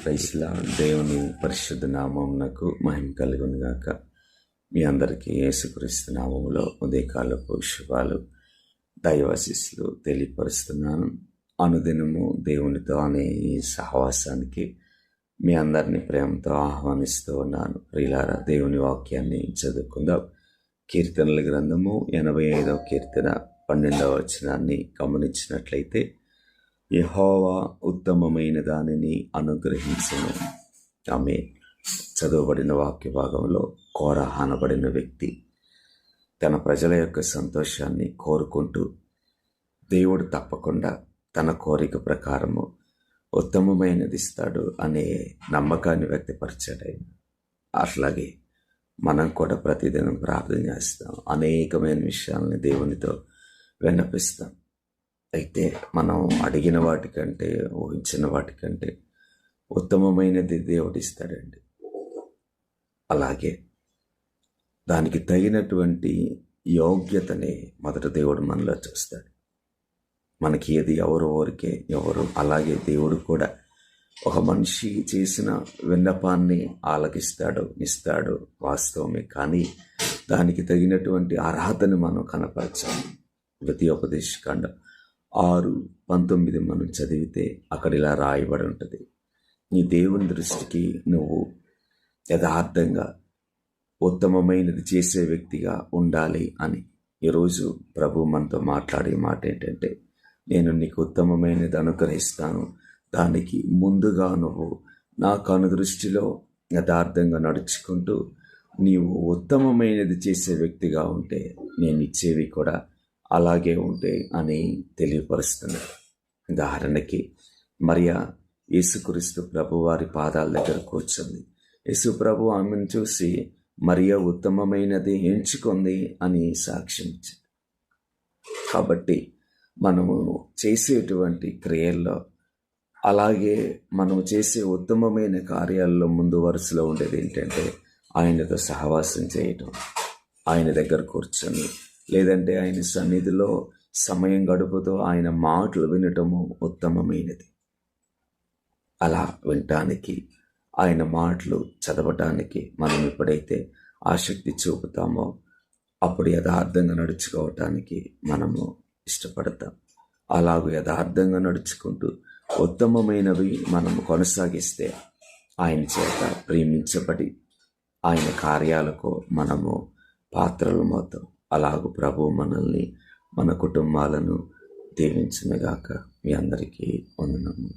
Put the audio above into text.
క్రైస్తల దేవుని పరిశుద్ధ నామమునకు మహిమ కలుగును గాక. మీ అందరికీ యేసుక్రీస్తు నామములో ఉదయకాలపు శుభాలు, దైవాశీస్సులు తెలియపరుస్తున్నాను. అనుదినము దేవునితో అనే ఈ సహవాసానికి మీ అందరినీ ప్రేమతో ఆహ్వానిస్తూ ఉన్నాను. ప్రియులారా, దేవుని వాక్యాన్ని చదువుకుందాం. కీర్తనల గ్రంథము 85వ కీర్తన 12వ వచనాన్ని గమనించినట్లయితే, యెహోవా ఉత్తమమైన దానిని అనుగ్రహించును. ఆమె చదవబడిన వాక్య భాగంలో కోరహ అనబడిన వ్యక్తి తన ప్రజల యొక్క సంతోషాన్ని కోరుకుంటూ దేవుడు తప్పకుండా తన కోరిక ప్రకారము ఉత్తమమైనది ఇస్తాడు అనే నమ్మకాన్ని వ్యక్తపరిచాడు. అట్లాగే మనం కూడా ప్రతిదినం ప్రార్థన చేస్తాం, అనేకమైన విషయాలని దేవునితో విన్నపిస్తాం. అయితే మనం అడిగిన వాటికంటే, ఊహించిన వాటికంటే ఉత్తమమైనది దేవుడు ఇస్తాడండి. అలాగే దానికి తగినటువంటి యోగ్యతని మొదట దేవుడు మనలో చూస్తాడు. మనకి ఏది ఎవరు ఊరికే ఎవరు, అలాగే దేవుడు కూడా ఒక మనిషి చేసిన విన్నపాన్ని ఆలకిస్తాడు, ఇస్తాడు, వాస్తవమే. కానీ దానికి తగినటువంటి అర్హతని మనం కనపరచాలి. ద్వితీయోపదేశకాండం 6:19 మనం చదివితే అక్కడ ఇలా రాయబడి ఉంటుంది, నీ దేవుని దృష్టికి నువ్వు యథార్థంగా ఉత్తమమైనది చేసే వ్యక్తిగా ఉండాలి అని. ఈరోజు ప్రభు మనతో మాట్లాడే మాట ఏంటంటే, నేను నీకు ఉత్తమమైనది అనుగ్రహిస్తాను, దానికి ముందుగా నువ్వు నా కనుదృష్టిలో యథార్థంగా నడుచుకుంటూ నీవు ఉత్తమమైనది చేసే వ్యక్తిగా ఉంటే నేను ఇచ్చేవి కూడా అలాగే ఉంటాయి అని తెలియపరుస్తున్నాడు. ఉదాహరణకి మరియా యేసుక్రీస్తు ప్రభు వారి పాదాల దగ్గర కూర్చుంది. యేసు ప్రభు ఆమెను చూసి మరియా ఉత్తమమైనది ఎంచుకుంది అని సాక్ష్యం ఇచ్చింది. కాబట్టి మనము చేసేటువంటి క్రియల్లో, అలాగే మనం చేసే ఉత్తమమైన కార్యాల్లో ముందు వరుసలో ఉండేది ఏంటంటే ఆయనతో సహవాసం చేయటం, ఆయన దగ్గర కూర్చొని, లేదంటే ఆయన సన్నిధిలో సమయం గడుపుతూ ఆయన మాటలు వినటము ఉత్తమమైనది. అలా వినటానికి, ఆయన మాటలు చదవటానికి మనం ఎప్పుడైతే ఆసక్తి చూపుతామో అప్పుడు యథార్థంగా నడుచుకోవటానికి మనము ఇష్టపడతాం. అలాగూ యథార్థంగా నడుచుకుంటూ ఉత్తమమైనవి మనము కొనసాగిస్తే ఆయన చేత ప్రేమించబడి ఆయన కార్యాలకు మనము పాత్రలమవుతాం. అలాగూ ప్రభు మనల్ని, మన కుటుంబాలను దీవించునుగాక. మీ అందరికీ వందనములు.